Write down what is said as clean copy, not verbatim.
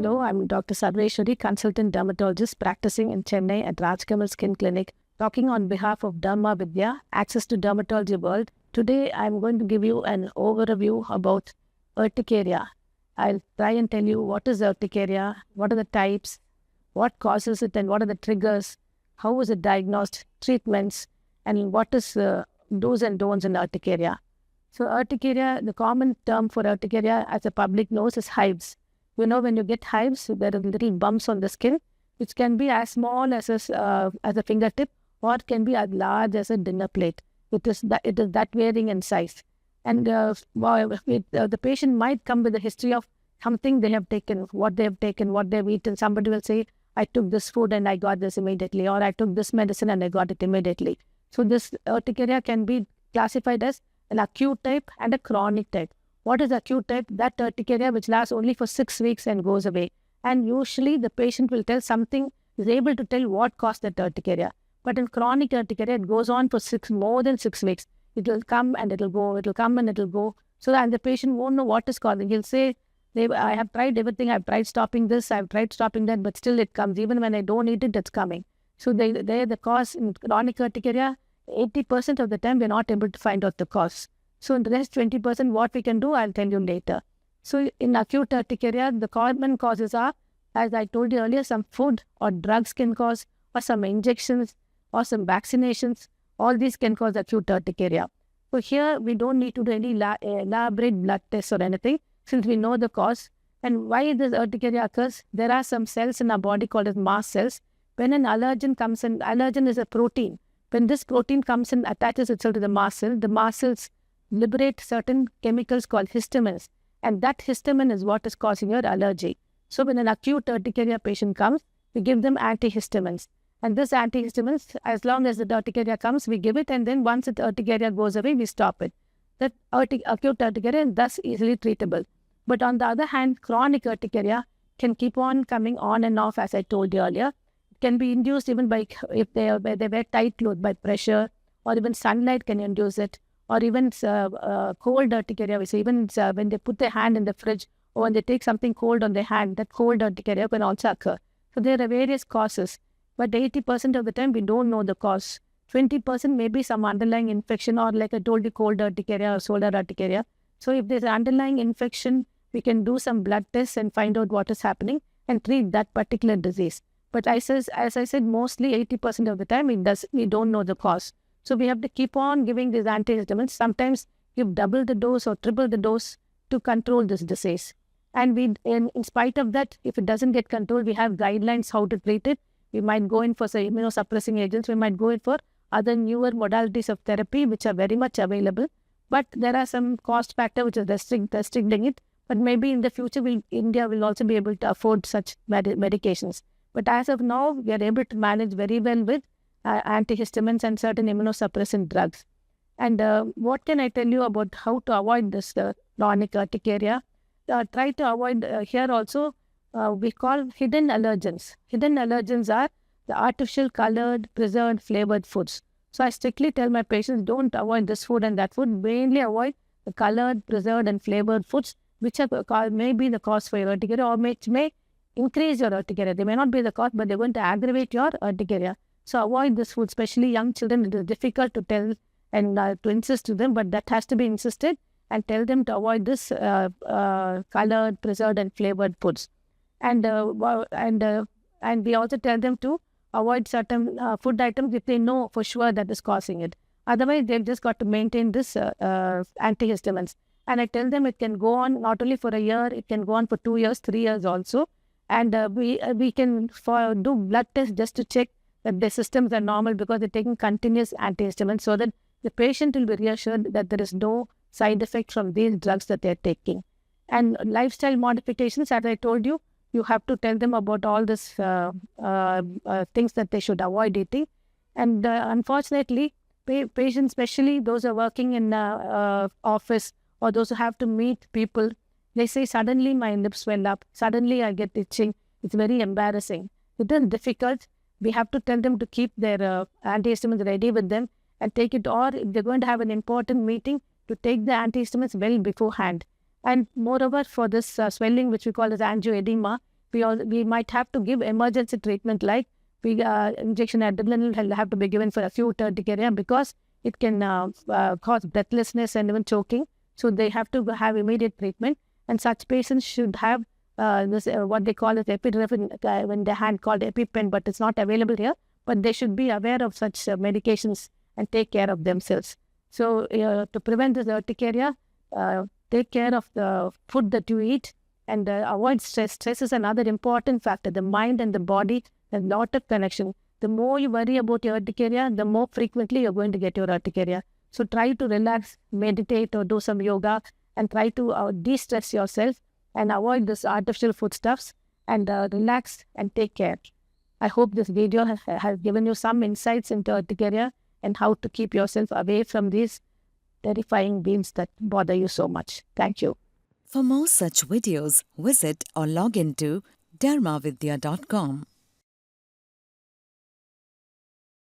Hello, I'm Dr. Sarveshwari, consultant dermatologist practicing in Chennai at Rajkamal Skin Clinic, talking on behalf of Derma Vidya, Access to Dermatology World. Today, I'm going to give you an overview about urticaria. I'll try and tell you what is urticaria, what are the types, what causes it, and what are the triggers, how is it diagnosed, treatments, and what is do's and don'ts in urticaria. So urticaria, the common term for urticaria, as the public knows, is hives. You know, when you get hives, there are little bumps on the skin, which can be as small as a fingertip, or it can be as large as a dinner plate. It is that varying in size. And the patient might come with a history of something they have taken, what they have eaten. Somebody will say, I took this food and I got this immediately, or I took this medicine and I got it immediately. So this urticaria can be classified as an acute type and a chronic type. What is acute type? That urticaria which lasts only for 6 weeks and goes away. And usually the patient will tell something, is able to tell what caused that urticaria. But in chronic urticaria, it goes on for more than 6 weeks. It will come and it will go, it will come and it will go. So that the patient won't know what is causing. He'll say, I have tried everything, I've tried stopping this, I've tried stopping that, but still it comes. Even when I don't eat it, it's coming. So the cause in chronic urticaria, 80% of the time, we're not able to find out the cause. So in the rest 20%, what we can do, I'll tell you later. So in acute urticaria, the common causes are, as I told you earlier, some food or drugs can cause, or some injections, or some vaccinations. All these can cause acute urticaria. So here, we don't need to do any elaborate blood tests or anything, since we know the cause. And why this urticaria occurs, there are some cells in our body called as mast cells. When an allergen comes in, allergen is a protein. When this protein comes and attaches itself to the mast cells liberate certain chemicals called histamines. And that histamine is what is causing your allergy. So when an acute urticaria patient comes, we give them antihistamines. And this antihistamines, as long as the urticaria comes, we give it. And then once the urticaria goes away, we stop it. That acute urticaria is thus easily treatable. But on the other hand, chronic urticaria can keep on coming on and off, as I told you earlier. It can be induced even by, if they wear tight clothes, by pressure, or even sunlight can induce it. Or even cold urticaria, we say even when they put their hand in the fridge, or when they take something cold on their hand, that cold urticaria can also occur. So there are various causes, but 80% of the time we don't know the cause. 20% may be some underlying infection, or like I told you, cold urticaria or solar urticaria. So if there's an underlying infection, we can do some blood tests and find out what is happening and treat that particular disease. But as I said, mostly 80% of the time we don't know the cause. So we have to keep on giving these antihistamines. Sometimes give double the dose or triple the dose to control this disease. And in spite of that, if it doesn't get controlled, we have guidelines how to treat it. We might go in for say, immunosuppressing agents. We might go in for other newer modalities of therapy, which are very much available. But there are some cost factor which is restricting it. But maybe in the future, India will also be able to afford such medications. But as of now, we are able to manage very well with antihistamines and certain immunosuppressant drugs. And what can I tell you about how to avoid this chronic urticaria? Try to avoid here also, we call hidden allergens. Hidden allergens are the artificial colored, preserved, flavored foods. So I strictly tell my patients, don't avoid this food and that food. Mainly avoid the colored, preserved and flavored foods, which may be the cause for your urticaria, or may increase your urticaria. They may not be the cause, but they're going to aggravate your urticaria. So avoid this food, especially young children. It is difficult to tell and to insist to them, but that has to be insisted, and tell them to avoid this colored, preserved and flavored foods. And we also tell them to avoid certain food items if they know for sure that is causing it. Otherwise, they've just got to maintain this antihistamines. And I tell them it can go on not only for a year, it can go on for 2 years, 3 years also. And we can do blood tests just to check that their systems are normal, because they're taking continuous antihistamines, so that the patient will be reassured that there is no side effect from these drugs that they're taking. And lifestyle modifications, as I told you, you have to tell them about all these things that they should avoid eating. And unfortunately, patients, especially those who are working in office, or those who have to meet people, they say, suddenly my lips swell up, suddenly I get itching. It's very embarrassing. It is difficult. We have to tell them to keep their antihistamines ready with them and take it, or if they're going to have an important meeting, to take the antihistamines well beforehand. And moreover, for this swelling, which we call as angioedema, we might have to give emergency treatment like injection adrenaline will have to be given for acute urticaria because it can cause breathlessness and even choking. So they have to have immediate treatment, and such patients should have this what they call as epinephrine in the hand called EpiPen, but it's not available here. But they should be aware of such medications and take care of themselves. So to prevent this urticaria, take care of the food that you eat and avoid stress. Stress is another important factor. The mind and the body have a lot of connection. The more you worry about your urticaria, the more frequently you're going to get your urticaria. So try to relax, meditate, or do some yoga, and try to de-stress yourself and avoid this artificial foodstuffs, and relax and take care. I hope this video has given you some insights into urticaria and how to keep yourself away from these terrifying beings that bother you so much. Thank you. For more such videos, visit or log into dharmavidya.com.